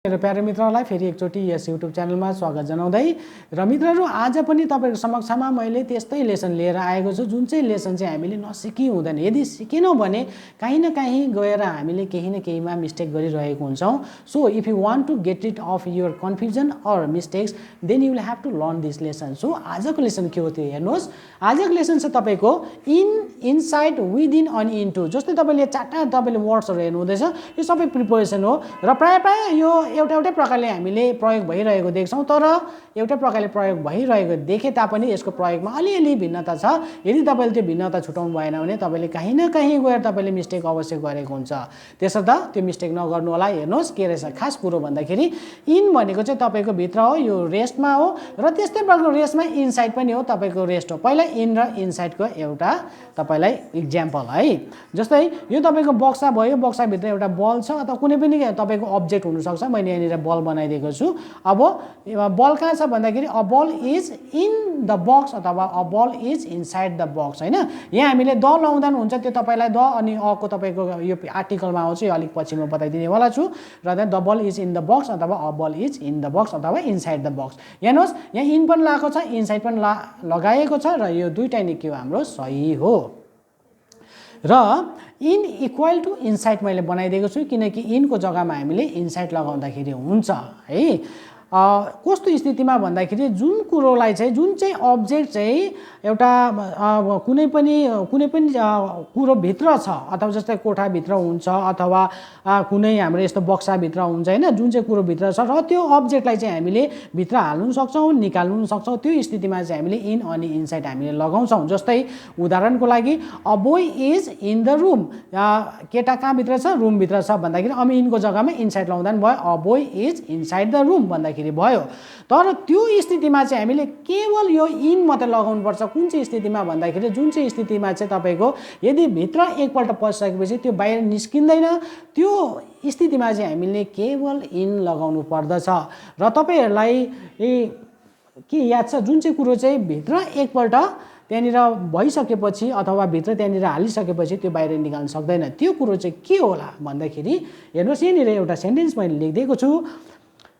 मेरो प्यारो मित्रहरूलाई फेरि एकचोटि यस युट्युब च्यानलमा स्वागत जनाउँदै र मित्रहरू आज पनि तपाईँको समक्षमा मैले त्यस्तै लेसन लिएर आएको छु जुन चाहिँ लेसन चाहिँ हामीले नसिकी हुँदैन। यदि सिकेनौँ भने कहीँ न कहीँ गएर हामीले केही न केहीमा मिस्टेक गरिरहेको हुन्छौँ। So if you want to get rid of your confusion or mistakes then you will have to learn this lesson. So आजको लेसन के हो त्यो हेर्नुहोस्। आजको लेसन चाहिँ तपाईँको इनसाइड, विदिन अनि इन्टु। जस्तै तपाईँले चारवटा तपाईँले वर्ड्सहरू हेर्नु हुँदैछ, यो सबै प्रिपोजिसन हो र प्रायः यो एउटै प्रकारले हामीले प्रयोग भइरहेको देख्छौँ। तर एउटै प्रकारले प्रयोग भइरहेको देखे तापनि यसको प्रयोगमा अलिअलि भिन्नता छ। यदि तपाईँले त्यो भिन्नता छुटाउनु भएन भने तपाईँले कहीँ न कहीँ गएर तपाईँले मिस्टेक अवश्य गरेको हुन्छ। त्यसर्थ त्यो मिस्टेक नगर्नु होला। हेर्नुहोस् के रहेछ खास कुरो भन्दाखेरि इन भनेको चाहिँ तपाईँको भित्र हो, यो रेस्टमा हो र त्यस्तै प्रकारको रेस्टमा इनसाइड पनि हो, तपाईँको रेस्ट हो। पहिला इन र इनसाइडको एउटा तपाईँलाई इक्जाम्पल है। जस्तै यो तपाईँको बक्सा भयो, बक्साभित्र एउटा बल छ अथवा कुनै पनि तपाईँको अब्जेक्ट हुनसक्छ। मैले यहाँनिर बल बनाइदिएको छु। अब बल कहाँ छ भन्दाखेरि a ball is in the box अथवा a ball is inside the box होइन। यहाँ हामीले द लाउँदा हुन्छ, त्यो तपाईँलाई द अनि अको तपाईँको यो आर्टिकलमा आउँछ, यो अलिक पछि म बताइदिने वाला छु। र त्यहाँ the ball is in the box अथवा a ball is in the box अथवा इनसाइड द बक्स। हेर्नुहोस् यहाँ इन पनि लगाएको छ, इनसाइड पनि लगाएको छ र यो दुईटै नै के हो हाम्रो सही हो। र इन इक्वल टु इनसाइड मैले बनाइदिएको छु किनकि इनको जग्गामा हामीले इनसाइड लगाउँदाखेरि हुन्छ है। कस्तो स्थितिमा भन्दाखेरि जुन कुरोलाई चाहिँ जुन चाहिँ अब्जेक्ट चाहिँ एउटा कुनै पनि कुरो भित्र छ अथवा जस्तै कोठाभित्र हुन्छ अथवा कुनै हाम्रो यस्तो बक्साभित्र हुन्छ होइन, जुन चाहिँ कुरो भित्र छ र त्यो अब्जेक्टलाई चाहिँ हामीले भित्र हाल्नु सक्छौँ, निकाल्नु सक्छौँ। त्यो स्थितिमा चाहिँ हामीले इन अनि इनसाइड हामीले लगाउँछौँ। जस्तै उदाहरणको लागि a boy is in the room, केटा कहाँभित्र छ, रुमभित्र छ भन्दाखेरि अब इनको जग्गामा इनसाइड लाउँदा पनि भयो, a boy is inside the room भन्दाखेरि भयो। तर त्यो स्थितिमा चाहिँ हामीले केवल यो इन मात्रै लगाउनुपर्छ। कुन चाहिँ स्थितिमा भन्दाखेरि जुन चाहिँ स्थितिमा चाहिँ तपाईँको यदि भित्र एकपल्ट पसिसकेपछि त्यो बाहिर निस्किँदैन, त्यो स्थितिमा चाहिँ हामीले केवल इन लगाउनु पर्दछ। र तपाईँहरूलाई के याद छ, जुन चाहिँ कुरो चाहिँ भित्र एकपल्ट त्यहाँनिर भइसकेपछि अथवा भित्र त्यहाँनिर हालिसकेपछि त्यो बाहिर निकाल्न सक्दैन, त्यो कुरो चाहिँ के होला भन्दाखेरि हेर्नुहोस् यहाँनिर एउटा सेन्टेन्स मैले लेखिदिएको छु।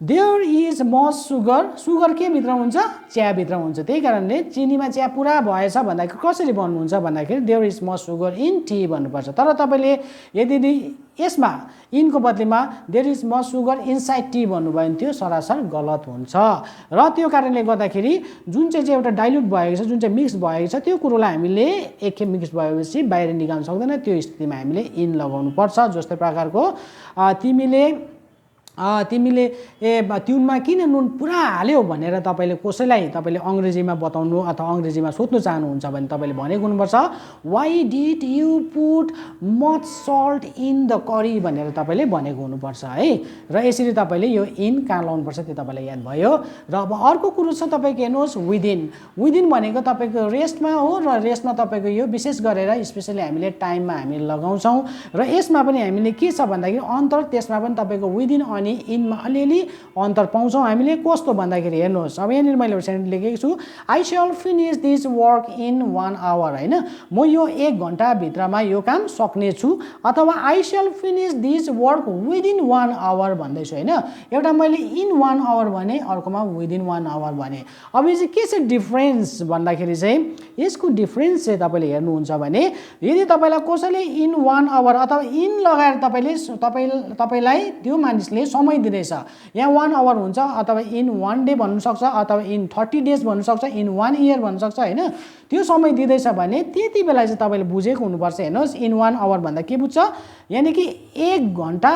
There is much sugar, sugar के भित्र हुन्छ, चियाभित्र हुन्छ। त्यही कारणले चिनीमा चिया पुरा भएछ भन्दाखेरि कसरी बन्नुहुन्छ भन्दाखेरि there is much sugar in tea भन्नुपर्छ। तर तपाईँले यदि यसमा इनको बदलीमा there is much sugar inside tea भन्नुभयो भने त्यो सरासर गलत हुन्छ। र त्यो कारणले गर्दाखेरि जुन चाहिँ एउटा डाइल्युट भएको छ, जुन चाहिँ मिक्स भएको छ, त्यो कुरोलाई हामीले एकखेप मिक्स भएपछि बाहिर निकाल्न सक्दैन, त्यो स्थितिमा हामीले इन लगाउनु पर्छ। जस्तै प्रकारको तिमीले तिउनमा किन नुन पुरा हाल्यो भनेर तपाईँले अङ्ग्रेजीमा बताउनु अथवा अङ्ग्रेजीमा सोध्नु चाहनुहुन्छ भने तपाईँले भनेको हुनुपर्छ why did you put much salt in the curry भनेर तपाईँले भनेको हुनुपर्छ है। र यसरी तपाईँले यो इन कहाँ लाउनुपर्छ त्यो तपाईँलाई याद भयो। र अब अर्को कुरो छ तपाईँको हेर्नुहोस् विदिन। विदिन भनेको तपाईँको रेस्टमा हो र रेस्टमा तपाईँको यो विशेष गरेर स्पेसली हामीले टाइममा हामीले लगाउँछौँ। र यसमा पनि हामीले के छ भन्दाखेरि अन्तर, त्यसमा पनि तपाईँको विदिन अनि इनमा अलिअलि अन्तर पाउँछौँ हामीले। कस्तो भन्दाखेरि हेर्नुहोस्, अब यहाँनिर मैले एउटा सेन्टेन्स लेखेको छु, I shall finish this work in 1 hour होइन, म यो 1 घन्टाभित्रमा यो काम सक्नेछु। अथवा I shall finish this work within 1 hour भन्दैछु होइन। एउटा मैले इन 1 आवर भने, अर्कोमा विदिन 1 आवर भने। अब यो चाहिँ के छ डिफ्रेन्स भन्दाखेरि चाहिँ यसको डिफ्रेन्स चाहिँ तपाईँले हेर्नुहुन्छ भने यदि तपाईँलाई कसैले इन 1 आवर अथवा इन लगाएर तपाईँलाई त्यो मानिसले समय दिँदैछ, यहाँ 1 आवर हुन्छ अथवा इन 1 डे भन्नुसक्छ अथवा इन 30 डेज भन्नुसक्छ, इन 1 इयर भन्नुसक्छ होइन, त्यो समय दिँदैछ भने त्यति बेला चाहिँ तपाईँले बुझेको हुनुपर्छ। हेर्नुहोस् इन 1 आवर भन्दा के बुझ्छ, यानि कि 1 घन्टा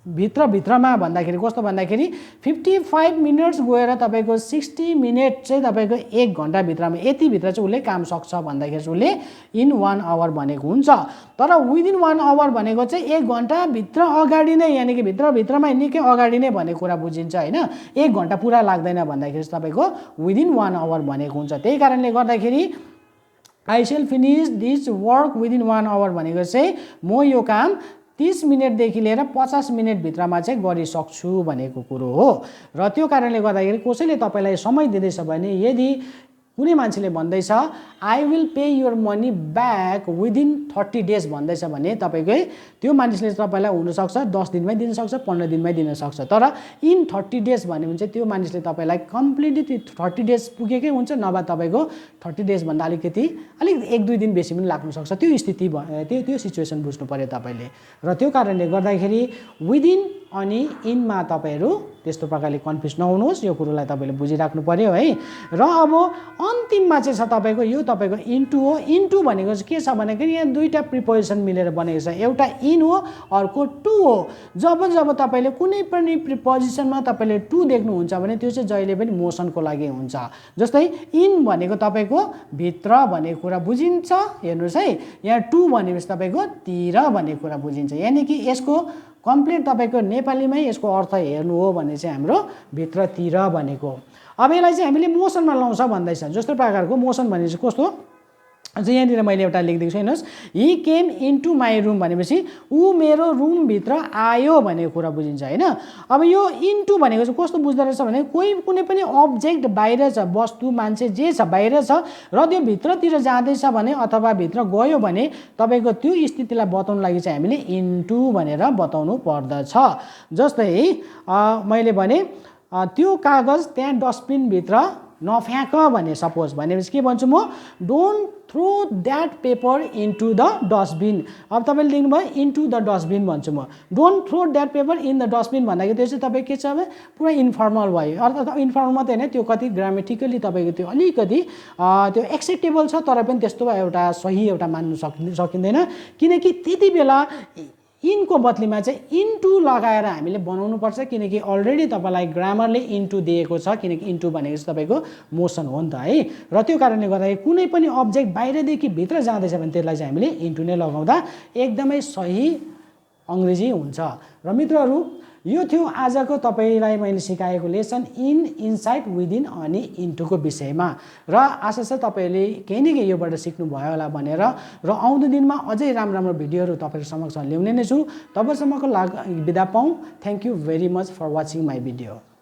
भित्रमा भन्दाखेरि कस्तो भन्दाखेरि 55 मिनट्स गएर तपाईँको 60 मिनट चाहिँ तपाईँको 1 घन्टाभित्रमा यतिभित्र चाहिँ उसले काम सक्छ भन्दाखेरि चाहिँ उसले इन 1 आवर भनेको हुन्छ। तर विदिन 1 आवर भनेको चाहिँ 1 घन्टाभित्र अगाडि नै, यानि कि भित्रमा निकै अगाडि नै भनेको कुरा बुझिन्छ होइन। 1 घन्टा पुरा लाग्दैन भन्दाखेरि चाहिँ तपाईँको विदिन 1 आवर भनेको हुन्छ। त्यही कारणले गर्दाखेरि I shall finish this work within 1 hour भनेको चाहिँ म यो काम 30 मिनटदेखि लिएर 50 मिनटभित्रमा चाहिँ गरिसक्छु भनेको कुरो हो। र त्यो कारणले गर्दाखेरि कसैले तपाईँलाई समय दिँदैछ भने यदि कुनै मान्छेले भन्दैछ I will pay your money back within 30 days भन्दैछ भने तपाईँकै त्यो मानिसले तपाईँलाई हुनसक्छ 10 दिनमै दिन सक्छ 15 दिनमै दिन सक्छ। तर इन 30 डेज भन्यो भने चाहिँ त्यो मानिसले तपाईँलाई कम्प्लिटली 30 डेज पुगेकै हुन्छ, नभए तपाईँको 30 डेजभन्दा अलिक 1-2 दिन बेसी पनि लाग्न सक्छ। त्यो स्थिति त्यो सिचुएसन बुझ्नु पर्यो तपाईँले। र त्यो कारणले गर्दाखेरि विदिन अनि इनमा तपाईँहरू त्यस्तो प्रकारले कन्फ्युज नहुनुहोस्, यो कुरोलाई तपाईँले बुझिराख्नु पर्यो है। र अब अन्तिममा चाहिँ छ तपाईँको यो तपाईँको इन्टु हो। इन्टु भनेको चाहिँ के छ भनेदेखि यहाँ दुईवटा प्रिपोजिसन मिलेर बनेको छ, एउटा इन हो अर्को टु हो। जब तपाईँले कुनै पनि प्रिपोजिसनमा तपाईँले टु देख्नुहुन्छ भने त्यो चाहिँ जहिले पनि मोसनको लागि हुन्छ। जस्तै इन भनेको तपाईँको भित्र भनेको कुरा बुझिन्छ, हेर्नुहोस् है, यहाँ टु भनेपछि तपाईँको तिर भन्ने कुरा बुझिन्छ। यानि कि यसको कम्प्लिट तपाईँको नेपालीमै यसको अर्थ हेर्नु हो भने चाहिँ हाम्रो भित्रतिर भनेको। अब यसलाई चाहिँ हामीले मोसनमा लाउँछ भन्दैछ। जस्तो प्रकारको मोसन भनेपछि कस्तो अझ यहाँनिर मैले एउटा लेखिदिएको छु, हेर्नुहोस्, he came into my room भनेपछि ऊ मेरो रुमभित्र आयो भनेको कुरा बुझिन्छ होइन। अब यो इन्टु भनेको चाहिँ कस्तो बुझ्दो रहेछ भने कुनै पनि अब्जेक्ट बाहिर छ, वस्तु मान्छे जे छ बाहिर छ र त्यो भित्रतिर जाँदैछ भने अथवा भित्र गयो भने तपाईँको त्यो स्थितिलाई बताउनु लागि चाहिँ हामीले इन्टु भनेर बताउनु पर्दछ। जस्तै मैले भने त्यो कागज त्यहाँ डस्टबिनभित्र नफ्याँक भने सपोज भनेपछि के भन्छु म, don't throw that paper into the dustbin. अब तपाईँले लेख्नुभयो इन्टु द डस्टबिन भन्छु म, don't throw that paper in the dustbin भन्दाखेरि त्यो चाहिँ तपाईँ के छ भने पुरा इन्फर्मल भयो। अर्थात् इन्फर्मल मात्रै होइन, त्यो कति ग्रामेटिकली तपाईँको त्यो अलिकति त्यो एक्सेप्टेबल छ, तर पनि त्यस्तो एउटा सही एउटा मान्नु सकिँदैन। किनकि त्यति बेला इनको बदलीमा चाहिँ इन्टु लगाएर हामीले बनाउनुपर्छ, किनकि अलरेडी तपाईँलाई ग्रामरले इन्टु दिएको छ, किनकि इन्टु भनेको चाहिँ तपाईँको मोसन हो नि त है। र त्यो कारणले गर्दाखेरि कुनै पनि अब्जेक्ट बाहिरदेखि भित्र जाँदैछ भने त्यसलाई चाहिँ हामीले इन्टु नै लगाउँदा एकदमै सही अङ्ग्रेजी हुन्छ। र मित्रहरू, यो थियो आजको तपाईँलाई मैले सिकाएको लेसन इन, इनसाइड, विदिन अनि इन्टुको विषयमा। र आशा छ तपाईँले केही न केही योबाट सिक्नुभयो होला भनेर, र आउँदो दिनमा अझै राम्रो भिडियोहरू तपाईँहरू समक्ष ल्याउने नै छु। तबसम्मको लागि बिदा पाऊँ। Thank you very much for watching my video.